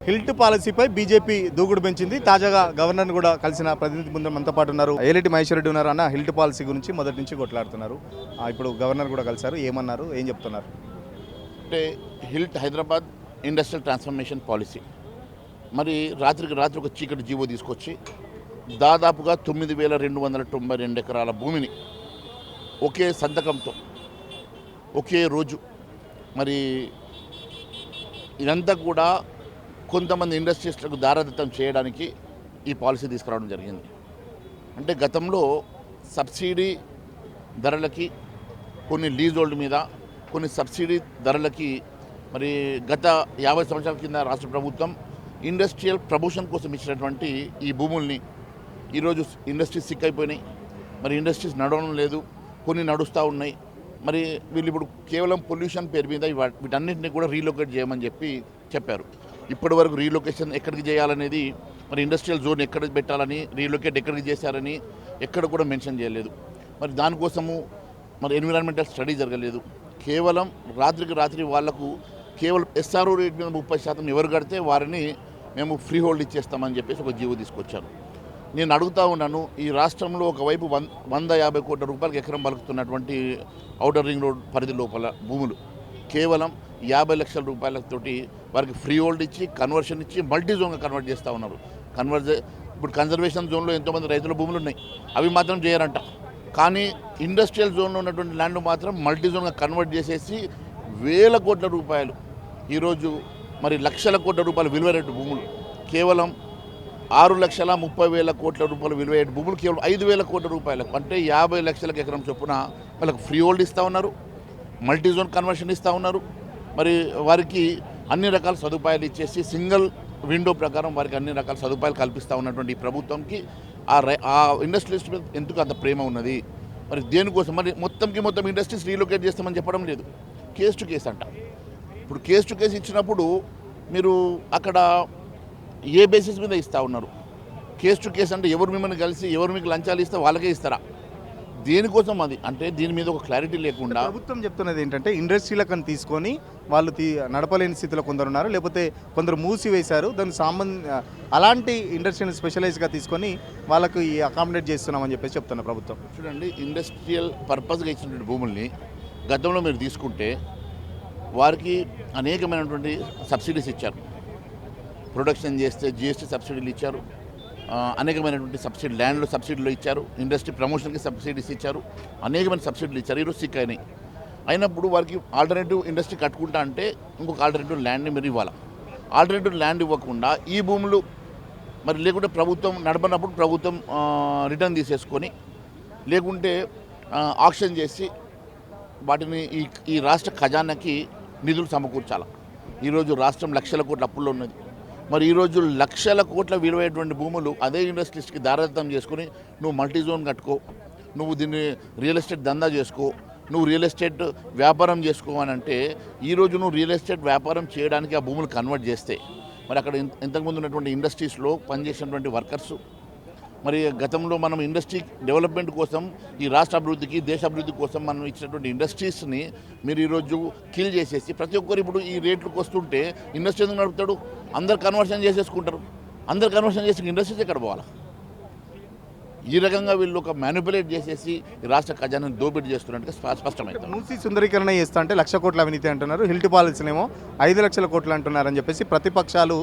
HILT పాలసీపై BJP దూకుడు పెంచింది. తాజాగా గవర్నర్ కూడా కలిసిన ప్రతినిధి బృందం మనతో పాటు ఉన్నారు. ఏలేటి మహేశ్వర్ రెడ్డి ఉన్నారు. అన్న, హిల్ట్ పాలసీ గురించి మొదటి నుంచి కొట్లాడుతున్నారు. ఇప్పుడు గవర్నర్ కూడా కలిశారు. ఏమన్నారు, ఏం చెప్తున్నారు? అంటే HILT Hyderabad industrial transformation policy మరి రాత్రికి రాత్రి ఒక చీకటి జీవో తీసుకొచ్చి దాదాపుగా 9,292 ఎకరాల భూమిని ఒకే సంతకంతో ఒకే రోజు మరి ఇదంతా కూడా కొంతమంది ఇండస్ట్రీస్లకు దారాదత్తం చేయడానికి ఈ పాలసీ తీసుకురావడం జరిగింది. అంటే గతంలో సబ్సిడీ ధరలకి కొన్ని లీజ్ హోల్డ్ మీద కొన్ని సబ్సిడీ ధరలకి మరి గత 50 సంవత్సరాల కింద రాష్ట్ర ప్రభుత్వం ఇండస్ట్రియల్ ప్రమోషన్ కోసం ఇచ్చినటువంటి ఈ భూముల్ని ఈరోజు ఇండస్ట్రీస్ సిక్ అయిపోయినాయి. మరి ఇండస్ట్రీస్ నడవడం లేదు, కొన్ని నడుస్తూ ఉన్నాయి. మరి వీళ్ళు ఇప్పుడు కేవలం పొల్యూషన్ పేరు మీద వీటన్నింటినీ కూడా రీలొకేట్ చేయమని చెప్పారు. ఇప్పటి వరకు రీలొకేషన్ ఎక్కడికి చేయాలనేది, మరి ఇండస్ట్రియల్ జోన్ ఎక్కడ పెట్టాలని, రీలొకేట్ ఎక్కడికి చేశారని ఎక్కడ కూడా మెన్షన్ చేయలేదు. మరి దానికోసము మరి ఎన్విరాన్మెంటల్ స్టడీ జరగలేదు. కేవలం రాత్రికి రాత్రి వాళ్లకు కేవలం SRO రేట్ మీద 30% ఎవరు కడితే వారిని మేము ఫ్రీ హోల్డ్ ఇచ్చేస్తామని చెప్పేసి ఒక జీవో తీసుకొచ్చారు. నేను అడుగుతూ ఉన్నాను, ఈ రాష్ట్రంలో ఒకవైపు 150 కోట్ల రూపాయలకు ఎకరం పలుకుతున్నటువంటి ఔటర్ రింగ్ రోడ్ పరిధి లోపల భూములు కేవలం 50 లక్షల రూపాయలతోటి వారికి ఫ్రీ హోల్డ్ ఇచ్చి కన్వర్షన్ ఇచ్చి మల్టీ జోన్గా కన్వర్ట్ చేస్తూ ఉన్నారు. ఇప్పుడు కన్జర్వేషన్ జోన్లో ఎంతోమంది రైతుల భూములు ఉన్నాయి, అవి మాత్రం చేయరంట. కానీ ఇండస్ట్రియల్ జోన్లో ఉన్నటువంటి ల్యాండ్ మాత్రం మల్టీ జోన్గా కన్వర్ట్ చేసేసి వేల కోట్ల రూపాయలు ఈరోజు మరి లక్షల కోట్ల రూపాయలు విలువైన భూములు కేవలం 6,30,000 కోట్ల రూపాయలు విలువైన భూములు కేవలం 5,000 కోట్ల రూపాయలకు, అంటే 50 లక్షలకు ఎకరం చొప్పున వాళ్ళకి ఫ్రీ హోల్డ్ ఇస్తూ ఉన్నారు, మల్టీ జోన్ కన్వర్షన్ ఇస్తూ ఉన్నారు. మరి వారికి అన్ని రకాల సదుపాయాలు ఇచ్చేసి సింగిల్ విండో ప్రకారం వారికి అన్ని రకాల సదుపాయాలు కల్పిస్తూ ఉన్నటువంటి ఈ ప్రభుత్వంకి ఆ ఇండస్ట్రియలిస్ట్ మీద ఎందుకు అంత ప్రేమ ఉన్నది? మరి దేనికోసం? మరి మొత్తం ఇండస్ట్రీస్ రీలొకేట్ చేస్తామని చెప్పడం లేదు, కేస్ టు కేస్ అంట. ఇప్పుడు కేస్ టు కేస్ ఇచ్చినప్పుడు మీరు అక్కడ ఏ బేసిస్ మీద ఇస్తూ ఉన్నారు? కేస్ టు కేస్ అంటే ఎవరు మిమ్మల్ని కలిసి ఎవరు మీకు లంచాలు ఇస్తే వాళ్ళకే ఇస్తారా? దేనికోసం అది? అంటే దీని మీద ఒక క్లారిటీ లేకుండా ప్రభుత్వం చెప్తున్నది ఏంటంటే ఇండస్ట్రీలకు తీసుకొని వాళ్ళు నడపలేని స్థితిలో కొందరు ఉన్నారు, లేకపోతే కొందరు మూసివేశారు, దానికి అలాంటి ఇండస్ట్రీని స్పెషలైజ్గా తీసుకొని వాళ్ళకు ఈ అకామిడేట్ చేస్తున్నామని చెప్పేసి చెప్తున్నారు ప్రభుత్వం. చూడండి, ఇండస్ట్రియల్ పర్పస్గా ఇచ్చినటువంటి భూముల్ని గతంలో మీరు తీసుకుంటే వారికి అనేకమైనటువంటి సబ్సిడీస్ ఇచ్చారు. ప్రొడక్షన్ చేస్తే GST సబ్సిడీలు ఇచ్చారు, అనేకమైనటువంటి సబ్సిడీ ల్యాండ్లో సబ్సిడీలు ఇచ్చారు, ఇండస్ట్రీ ప్రమోషన్కి సబ్సిడీస్ ఇచ్చారు, అనేకమైన సబ్సిడీలు ఇచ్చారు. ఈరోజు సిక్ అయినాయి. అయినప్పుడు వారికి ఆల్టర్నేటివ్ ఇండస్ట్రీ కట్టుకుంటా అంటే ఇంకొక ఆల్టర్నేటివ్ ల్యాండ్ని మీరు ఇవ్వాలి. ఆల్టర్నేటివ్ ల్యాండ్ ఇవ్వకుండా ఈ భూములు మరి లేకుంటే ప్రభుత్వం నడపనప్పుడు ప్రభుత్వం రిటర్న్ తీసేసుకొని లేకుంటే ఆక్షన్ చేసి వాటిని ఈ రాష్ట్ర ఖజానాకి నిధులు సమకూర్చాలి. ఈరోజు రాష్ట్రం లక్షల కోట్ల అప్పుల్లో ఉన్నది. మరి ఈరోజు లక్షల కోట్ల విలువైనటువంటి భూములు అదే ఇండస్ట్రీస్కి దారాదత్తం చేసుకుని నువ్వు మల్టీ జోన్ కట్టుకో, నువ్వు దీన్ని రియల్ ఎస్టేట్ దందా చేసుకో, నువ్వు రియల్ ఎస్టేట్ వ్యాపారం చేసుకో అని అంటే ఈరోజు నువ్వు రియల్ ఎస్టేట్ వ్యాపారం చేయడానికి ఆ భూములు కన్వర్ట్ చేస్తే మరి అక్కడ ఇంతకుముందు ఉన్నటువంటి ఇండస్ట్రీస్లో పనిచేసినటువంటి వర్కర్సు, మరి గతంలో మనం ఇండస్ట్రీ డెవలప్మెంట్ కోసం ఈ రాష్ట్ర అభివృద్ధికి దేశ అభివృద్ధి కోసం మనం ఇచ్చినటువంటి ఇండస్ట్రీస్ని మీరు ఈరోజు కిల్ చేసేసి ప్రతి ఒక్కరు ఇప్పుడు ఈ రేట్లకు వస్తుంటే ఇండస్ట్రీ ఎందుకు నడుపుతాడు? అందరు కన్వర్షన్ చేసేసుకుంటారు. అందరు కన్వర్షన్ చేసి ఇండస్ట్రీస్ ఎక్కడ పోవాలి? ఈ రకంగా వీళ్ళు ఒక మ్యానిపులేట్ చేసేసి ఈ రాష్ట్ర ఖజానాన్ని దోపిడీ చేస్తున్నట్టుగా స్పష్టమైంది. మూసి సుందరీకరణ చేస్తా అంటే 1,00,000 కోట్ల అవినీతి అంటున్నారు, హిల్ట్ పాలసీనేమో 5 లక్షల కోట్లు అంటున్నారని చెప్పేసి ప్రతిపక్షాలు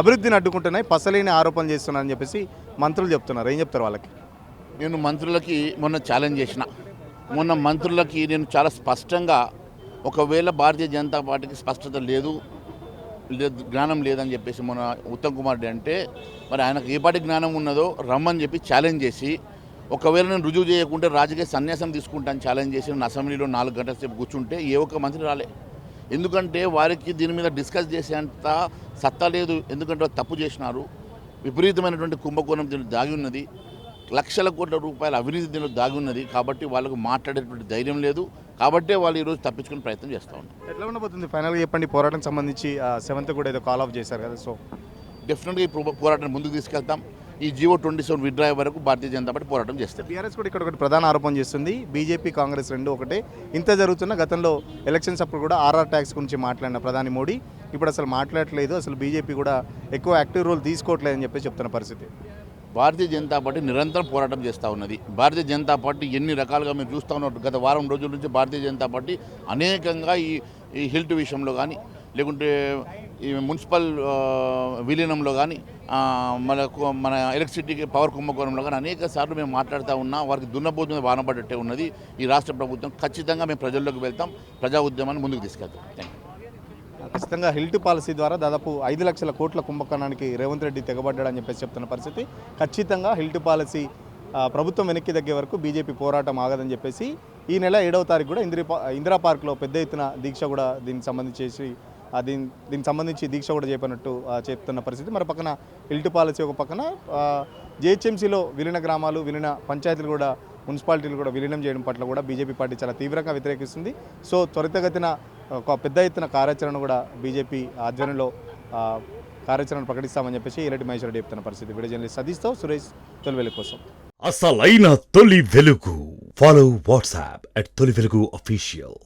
అభివృద్ధిని అడ్డుకుంటున్నాయి, పసలేని ఆరోపణలు చేస్తున్నారని చెప్పేసి మంత్రులు చెప్తున్నారు. ఏం చెప్తారు వాళ్ళకి? నేను మంత్రులకి మొన్న ఛాలెంజ్ చేసిన. మంత్రులకి నేను చాలా స్పష్టంగా, ఒకవేళ భారతీయ జనతా పార్టీకి స్పష్టత లేదు, జ్ఞానం లేదని చెప్పేసి మొన్న ఉత్తమ్ కుమార్ రెడ్డి అంటే మరి ఆయనకు ఏ పాటి జ్ఞానం ఉన్నదో రమ్మని చెప్పి ఛాలెంజ్ చేసి, ఒకవేళ నేను రుజువు చేయకుంటే రాజకీయ సన్యాసం తీసుకుంటాను ఛాలెంజ్ చేసి నేను అసెంబ్లీలో 4 గంటల సేపు కూర్చుంటే ఏ ఒక్క మంత్రి రాలే. ఎందుకంటే వారికి దీని మీద డిస్కస్ చేసేంత సత్తా లేదు. ఎందుకంటే తప్పు చేసినారు, విపరీతమైనటువంటి కుంభకోణం దీనిలో దాగి ఉన్నది, లక్షల కోట్ల రూపాయల అవినీతి దీనిలో దాగి ఉన్నది. కాబట్టి వాళ్ళకు మాట్లాడేటువంటి ధైర్యం లేదు. కాబట్టే వాళ్ళు ఈరోజు తప్పించుకునే ప్రయత్నం చేస్తూ ఉన్నారు. ఎట్లా ఉండబోతుంది ఫైనల్గా చెప్పండి? పోరాటం సంబంధించి 7th కూడా ఏదో కాల్ ఆఫ్ చేశారు కదా, సో డెఫినెట్గా ఈ పోరాటాన్ని ముందుకు తీసుకెళ్తాం. ఈ జీవో 27 విత్డ్రా వరకు భారతీయ జనతా పార్టీ పోరాటం చేస్తారు. బీఆర్ఎస్ కూడా ఇక్కడ ఒకటి ప్రధాన ఆరోపణ చేస్తుంది, బీజేపీ కాంగ్రెస్ రెండు ఒకటే. ఇంత జరుగుతున్న గతంలో ఎలక్షన్స్ అప్పుడు కూడా RR ట్యాక్స్ గురించి మాట్లాడిన ప్రధాని మోడీ ఇప్పుడు అసలు మాట్లాడట్లేదు, అసలు బీజేపీ కూడా ఎక్కువ యాక్టివ్ రోల్ తీసుకోవట్లేదు అని చెప్పి చెప్తున్న పరిస్థితి. భారతీయ జనతా పార్టీ నిరంతరం పోరాటం చేస్తూ ఉన్నది. భారతీయ జనతా పార్టీ ఎన్ని రకాలుగా మీరు చూస్తూ ఉన్నారు. గత వారం రోజుల నుంచి భారతీయ జనతా పార్టీ అనేకంగా ఈ హిల్ట్ విషయంలో కానీ, లేకుంటే ఈ మున్సిపల్ విలీనంలో కానీ, మన ఎలక్ట్రిసిటీ పవర్ కుంభకోణంలో కానీ అనేక సార్లు మేము మాట్లాడుతూ ఉన్నా. వారికి దున్నపోతు మీద వానపడ్డట్టే ఉన్నది. ఈ రాష్ట్ర ప్రభుత్వం ఖచ్చితంగా మేము ప్రజల్లోకి వెళ్తాం, ప్రజా ఉద్యమాన్ని ముందుకు తీసుకెళ్తాం. Thank you. ఖచ్చితంగా హిల్ట్ పాలసీ ద్వారా దాదాపు 5 లక్షల కోట్ల కుంభకోణానికి రేవంత్ రెడ్డి తెగబడ్డాడని చెప్పేసి చెప్తున్న పరిస్థితి. ఖచ్చితంగా హిల్ట్ పాలసీ ప్రభుత్వం వెనక్కి తగ్గే వరకు బీజేపీ పోరాటం ఆగదని చెప్పేసి ఈ నెల 7వ తారీఖు కూడా ఇందిరా పార్క్లో పెద్ద ఎత్తున దీక్ష కూడా దీనికి సంబంధించి దీక్ష కూడా చేపట్టినట్టు చెప్తున్న పరిస్థితి. మరి పక్కన హిల్ట్ పాలసీ ఒక పక్కన జిహెచ్ఎంసీలో విలీన గ్రామాలు, విలీన పంచాయతీలు కూడా, మున్సిపాలిటీలు కూడా విలీనం చేయడం పట్ల కూడా బీజేపీ పార్టీ చాలా తీవ్రంగా వ్యతిరేకిస్తుంది. సో త్వరితగతిన ఒక పెద్ద ఎత్తున కార్యాచరణ కూడా బీజేపీ ఆధ్వర్యంలో కార్యాచరణ ప్రకటిస్తామని చెప్పేసి ఎల్లటి మహేశ్వర రెడ్డి చెప్తున్న పరిస్థితి. వీడియో జర్నలిస్ట్ సతీష్తో సురేష్, తొలి వెలుగు కోసం. అసలైన తొలి వెలుగు. ఫాలో వాట్సాప్ @తొలి వెలుగు అఫీషియల్.